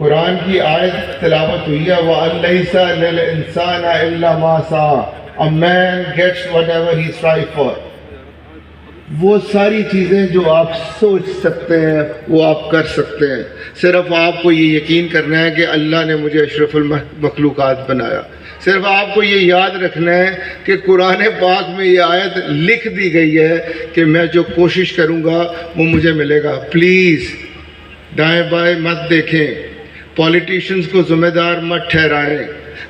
قرآن کی آیت تلاوت ہوئی ہے وَأَن لَيْسَ لِلْإِنسَانَ إِلَّا مَا سَعَى. A man gets whatever he strives for. وہ ساری چیزیں جو آپ سوچ سکتے ہیں وہ آپ کر سکتے ہیں. صرف آپ کو یہ یقین کرنا ہے کہ اللہ نے مجھے اشرف المخلوقات بنایا. صرف آپ کو یہ یاد رکھنا ہے کہ قرآن پاک میں یہ آیت لکھ دی گئی ہے کہ میں جو کوشش کروں گا وہ مجھے ملے گا. پلیز دائیں بائیں مت دیکھیں, پولیٹیشنز کو ذمہ دار مت ٹھہرائیں,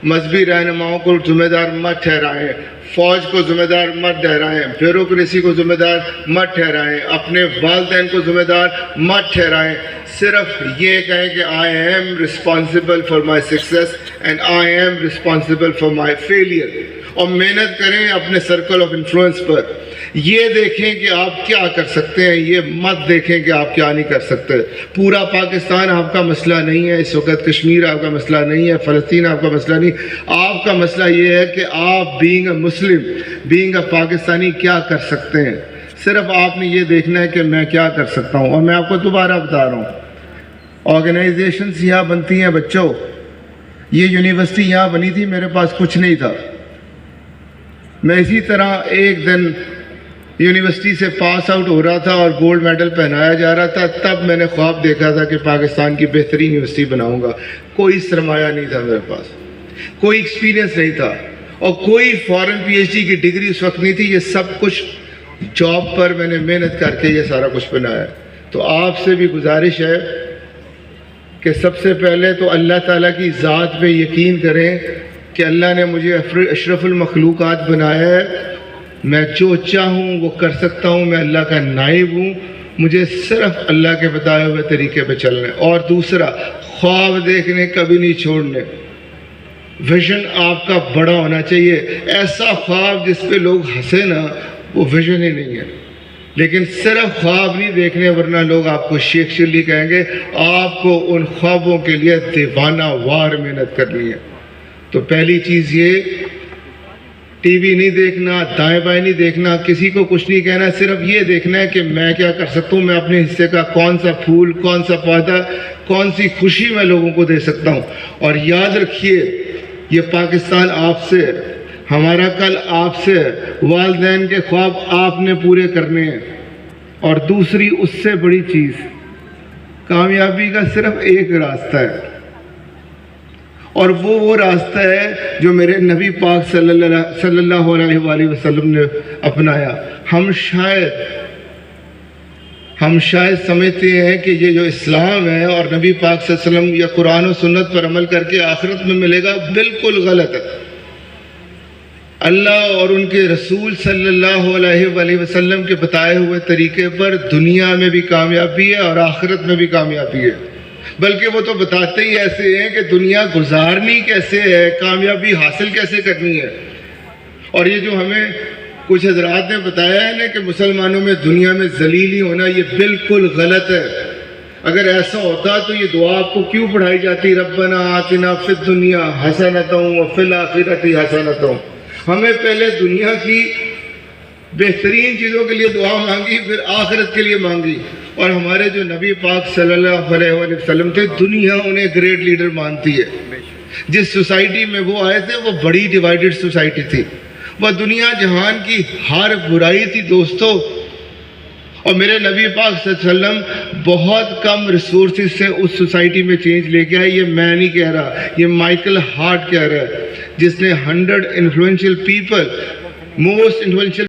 مذہبی رہنماؤں کو ذمہ دار مت ٹھہرائیں, فوج کو ذمہ دار مت ٹھہرائیں, بیوروکریسی کو ذمہ دار مت ٹھہرائیں, اپنے والدین کو ذمہ دار مت ٹھہرائیں. صرف یہ کہیں کہ I am responsible for my success and I am responsible for my failure. اور محنت کریں اپنے سرکل آف انفلوئنس پر. یہ دیکھیں کہ آپ کیا کر سکتے ہیں, یہ مت دیکھیں کہ آپ کیا نہیں کر سکتے. پورا پاکستان آپ کا مسئلہ نہیں ہے اس وقت, کشمیر آپ کا مسئلہ نہیں ہے, فلسطین آپ کا مسئلہ نہیں. آپ کا مسئلہ یہ ہے کہ آپ being a Muslim, being a Pakistani کیا کر سکتے ہیں. صرف آپ نے یہ دیکھنا ہے کہ میں کیا کر سکتا ہوں. اور میں آپ کو دوبارہ بتا رہا ہوں, آرگنائزیشنز یہاں بنتی ہیں بچوں. یہ یونیورسٹی یہاں بنی تھی, میرے پاس کچھ نہیں تھا. میں اسی طرح ایک دن یونیورسٹی سے پاس آؤٹ ہو رہا تھا اور گولڈ میڈل پہنایا جا رہا تھا, تب میں نے خواب دیکھا تھا کہ پاکستان کی بہترین یونیورسٹی بناؤں گا. کوئی سرمایہ نہیں تھا میرے پاس, کوئی ایکسپیرینس نہیں تھا, اور کوئی فورن پی ایچ ڈی کی ڈگری اس وقت نہیں تھی. یہ سب کچھ جاب پر میں نے محنت کر کے یہ سارا کچھ بنایا. تو آپ سے بھی گزارش ہے کہ سب سے پہلے تو اللہ تعالیٰ کی ذات پہ یقین کریں کہ اللہ نے مجھے اشرف المخلوقات بنایا ہے. میں جو چاہوں وہ کر سکتا ہوں, میں اللہ کا نائب ہوں. مجھے صرف اللہ کے بتائے ہوئے طریقے پہ چلنا ہے. اور دوسرا, خواب دیکھنے کبھی نہیں چھوڑنے. ویژن آپ کا بڑا ہونا چاہیے. ایسا خواب جس پہ لوگ ہنسے نا, وہ ویژن ہی نہیں ہے. لیکن صرف خواب نہیں دیکھنے, ورنہ لوگ آپ کو شیخ شلی کہیں گے. آپ کو ان خوابوں کے لیے دیوانہ وار محنت کرنی ہے. تو پہلی چیز یہ, ٹی وی نہیں دیکھنا, دائیں بائیں نہیں دیکھنا, کسی کو کچھ نہیں کہنا. صرف یہ دیکھنا ہے کہ میں کیا کر سکتا ہوں, میں اپنے حصے کا کون سا پھول, کون سا پودا, کون سی خوشی میں لوگوں کو دے سکتا ہوں. اور یاد رکھیے, یہ پاکستان آپ سے ہے, ہمارا کل آپ سے ہے. والدین کے خواب آپ نے پورے کرنے ہیں. اور دوسری اس سے بڑی چیز, کامیابی کا صرف ایک راستہ ہے, اور وہ راستہ ہے جو میرے نبی پاک صلی اللہ علیہ وآلہ وسلم نے اپنایا. ہم شاید سمجھتے ہیں کہ یہ جو اسلام ہے اور نبی پاک صلی اللہ علیہ وسلم یا قرآن و سنت پر عمل کر کے آخرت میں ملے گا. بالکل غلط ہے. اللہ اور ان کے رسول صلی اللہ علیہ وآلہ وسلم کے بتائے ہوئے طریقے پر دنیا میں بھی کامیابی ہے اور آخرت میں بھی کامیابی ہے. بلکہ وہ تو بتاتے ہی ایسے ہیں کہ دنیا گزارنی کیسے ہے, کامیابی حاصل کیسے کرنی ہے. اور یہ جو ہمیں کچھ حضرات نے بتایا ہے نا کہ مسلمانوں میں دنیا میں ذلیل ہی ہونا, یہ بالکل غلط ہے. اگر ایسا ہوتا تو یہ دعا آپ کو کیوں پڑھائی جاتی, ربنا آتنا فی الدنیا حسنۃ وفی الآخرۃ حسنۃ. ہمیں پہلے دنیا کی بہترین چیزوں کے لیے دعا مانگی, پھر آخرت کے لیے مانگی. اور ہمارے جو نبی پاک صلی اللہ علیہ وسلم تھے, دنیا انہیں گریٹ لیڈر مانتی ہے. جس سوسائٹی میں وہ آئے تھے وہ بڑی ڈیوائیڈڈ سوسائٹی تھی. وہ دنیا جہان کی ہر برائی تھی دوستو. اور میرے نبی پاک صلی اللہ علیہ وسلم بہت کم ریسورسز سے اس سوسائٹی میں چینج لے کے آئے. یہ میں نہیں کہہ رہا, یہ مائیکل ہارٹ کہہ رہا ہے, جس نے 100 انفلوئنشل پیپل, موسٹ انفلوئنشل